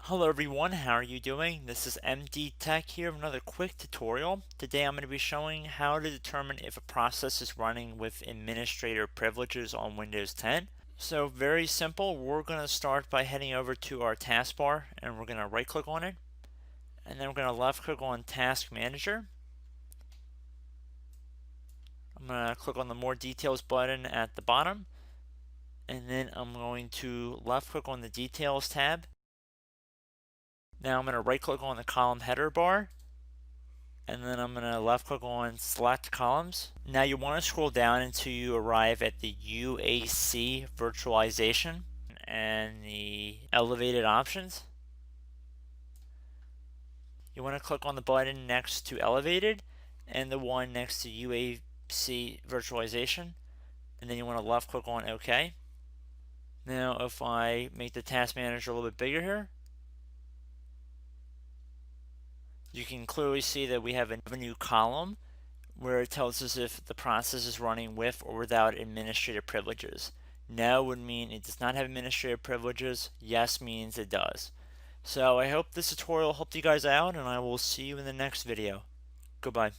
Hello everyone, how are you doing? This is MD Tech here with another quick tutorial. Today I'm going to be showing how to determine if a process is running with administrator privileges on Windows 10. So very simple, we're going to start by heading over to our taskbar and we're going to right click on it. And then we're going to left click on Task Manager. I'm going to click on the More Details button at the bottom. And then I'm going to left click on the Details tab. Now I'm going to right click on the column header bar, and then I'm going to left click on select columns. Now you want to scroll down until you arrive at the UAC virtualization and the elevated options. You want to click on the button next to elevated and the one next to UAC virtualization, and then you want to left click on OK. Now if I make the task manager a little bit bigger here, you can clearly see that we have a new column where it tells us if the process is running with or without administrative privileges. No would mean it does not have administrative privileges. Yes means it does. So I hope this tutorial helped you guys out, and I will see you in the next video. Goodbye.